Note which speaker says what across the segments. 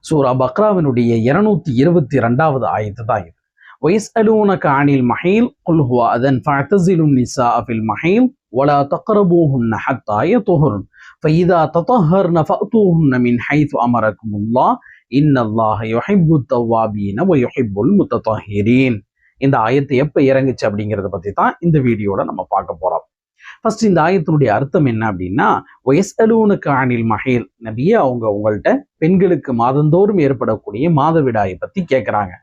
Speaker 1: சூரா பக்ராவினுடைய 222வது ஆயத்து தான் இது. وَيَسْأَلُونَكَ عَنِ الْمَحِيضِ قُلْ هُوَ أَذًى فَاعْتَزِلُوا النِّسَاءَ فِي الْمَحِيضِ وَلَا تَقْرَبُوهُنَّ حَتَّى يَطْهُرْنَ فَإِذَا تَطَهَّرْنَ فَأْتُوهُنَّ مِنْ حَيْثُ أَمَرَكُمُ اللَّهُ إِنَّ اللَّهَ يُحِبُّ التَّوَّابِينَ وَيُحِبُّ الْمُتَطَهِّرِينَ. இந்த ஆயத்து எப்ப இறங்குச்சு அப்படிங்கறத பத்தி தான் இந்த வீடியோல நம்ம பார்க்க போறோம். ஃபர்ஸ்ட் இந்த ஆயத்தினுடைய அர்த்தம் என்ன அப்படின்னா, வயஸ்அலூனக அனில் மஹீல், நபியே அவங்க உங்கள்கிட்ட பெண்களுக்கு மாதந்தோறும் ஏற்படக்கூடிய மாதவிடாயை பத்தி கேட்கிறாங்க.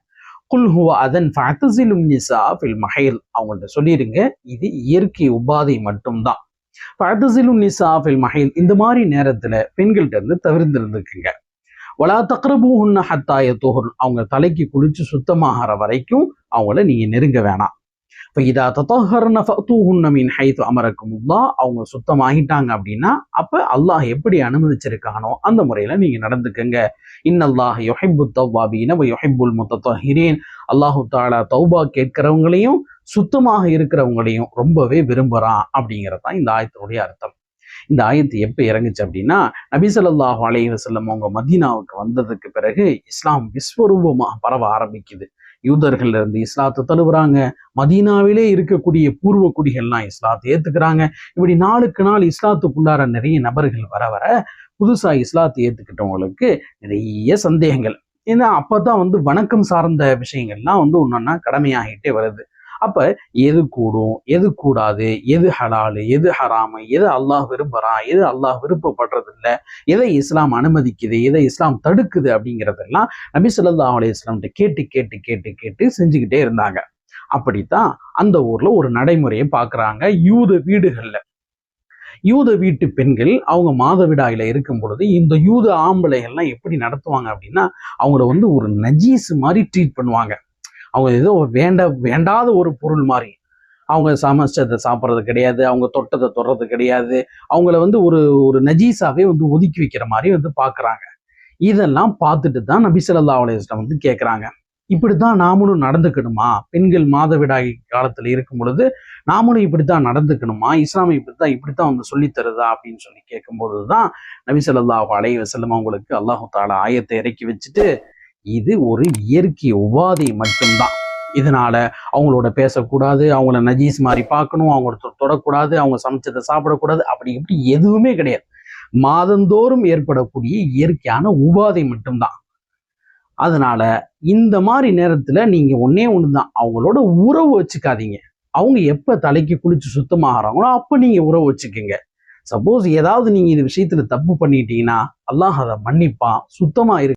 Speaker 1: குல் ஹுவ அதன் ஃபஅதஸிலுன் நிஸா ஃபில் மஹீல், அவங்கள்ட்ட சொல்லிருங்க இது இயற்கை உபாதை மட்டும்தான். ஃபஅதஸிலுன் நிஸா ஃபில் மஹீல், இந்த மாதிரி நேரத்துல பெண்கள்ட்ட இருந்து தவிர்த்திருந்துக்குங்க. வலா தக்ரபூஹுன்ன ஹத்தா யதுஹுர், அவங்க தலைக்கு குளிச்சு சுத்தமாகிற வரைக்கும் அவங்கள நீங்க நெருங்க வேணாம். فَإِذَا تَطَهَّرْنَ فَأْتُوهُنَّ مِنْ حَيْثُ أَمَرَكُمُ اللَّهُ, அவங்க சுத்தமாகிட்டாங்க அப்படின்னா அப்ப அல்லாஹ் எப்படி அனுமதிச்சிருக்கானோ அந்த முறையில நீங்க நடந்துக்கங்க. இன்னல்லாஹ யுஹிப்பு தவ்வாபீன வ யுஹிப்புல் முத்தத்தஹிரீன், அல்லாஹு தஆலா தௌபா கேட்கிறவங்களையும் சுத்தமாக இருக்கிறவங்களையும் ரொம்பவே விரும்புறான் அப்படிங்கறதான் இந்த ஆயத்தினுடைய அர்த்தம். இந்த ஆயத்து எப்ப இறங்குச்சு அப்படின்னா, நபி ஸல்லல்லாஹு அலைஹி வஸல்லம் அவங்க மதீனாவுக்கு வந்ததுக்கு பிறகு இஸ்லாம் விஸ்வரூபமாக பரவ ஆரம்பிக்குது. யூதர்கள் இருந்து இஸ்லாத்தை தழுவுறாங்க, மதீனாவிலே இருக்கக்கூடிய பூர்வ குடிகள்லாம் இஸ்லாத்தை ஏத்துக்கிறாங்க. இப்படி நாளுக்கு நாள் இஸ்லாத்துக்குள்ளார நிறைய நபர்கள் வர வர புதுசா இஸ்லாத்தை ஏத்துக்கிட்டவங்களுக்கு நிறைய சந்தேகங்கள். ஏன்னா அப்பதான் வணக்கம் சார்ந்த விஷயங்கள்லாம் ஒன்னொன்னா கடமையாகிட்டே வருது. அப்ப எது கூடும், எது கூடாது, எது ஹலாலு, எது ஹராமு, எது அல்லாஹ் விரும்புறான், எது அல்லாஹ் விருப்பப்படுறது இல்லை, எதை இஸ்லாம் அனுமதிக்குது, எதை இஸ்லாம் தடுக்குது அப்படிங்கிறதெல்லாம் நபி ஸல்லல்லாஹு அலைஹி வஸல்லம் கேட்டு கேட்டு கேட்டு கேட்டு செஞ்சுக்கிட்டே இருந்தாங்க. அப்படித்தான் அந்த ஊர்ல ஒரு நடைமுறையை பார்க்குறாங்க. யூத வீடுகள்ல யூத வீட்டு பெண்கள் அவங்க மாதவிடாயில இருக்கும் பொழுது இந்த யூத ஆம்பளைகள்லாம் எப்படி நடத்துவாங்க அப்படின்னா, அவங்கள ஒரு நஜீஸ் மாதிரி ட்ரீட் பண்ணுவாங்க. அவங்க ஏதோ வேண்டாத ஒரு பொருள் மாதிரி. அவங்க சமைச்சதை சாப்பிட்றது கிடையாது, அவங்க தொட்டதை தொடுறது கிடையாது, அவங்கள ஒரு ஒரு நஜீஸாவே ஒதுக்கி வைக்கிற மாதிரி பார்க்குறாங்க. இதெல்லாம் பார்த்துட்டு தான் நபி ஸல்லல்லாஹு அலைஹி வஸல்லம் கேட்குறாங்க, இப்படித்தான் நாமளும் நடந்துக்கணுமா? பெண்கள் மாதவிடாய் காலத்துல இருக்கும் பொழுது நாமளும் இப்படித்தான் நடந்துக்கணுமா? இஸ்லாமை இப்படித்தான் சொல்லித் தருதா அப்படின்னு சொல்லி கேட்கும்போதுதான் நபி ஸல்லல்லாஹு அலைஹி வஸல்லம் அவங்களுக்கு அல்லாஹு தஆலா ஆயத்தை இறக்கி வச்சுட்டு, இது ஒரு இயற்கை உபாதை மட்டும்தான், இதனால அவங்களோட பேசக்கூடாது, அவங்கள நஜீஸ் மாதிரி பார்க்கணும், அவங்கள தொடக்கூடாது, அவங்க சமைச்சதை சாப்பிடக்கூடாது, அப்படி இப்படி எதுவுமே கிடையாது. மாதந்தோறும் ஏற்படக்கூடிய இயற்கையான உபாதை மட்டும்தான். அதனால இந்த மாதிரி நேரத்துல நீங்க ஒன்னே ஒண்ணுதான், அவங்களோட உறவு வச்சுக்காதீங்க. அவங்க எப்ப தலைக்கு குளிச்சு சுத்தமாகறாங்களோ அப்ப நீங்க உறவு வச்சுக்கோங்க. சப்போஸ் ஏதாவது நீங்க இந்த விஷயத்துல தப்பு பண்ணிட்டீங்கன்னா அல்லாஹ் அதை மன்னிப்பான். சுத்தமா இருக்கு.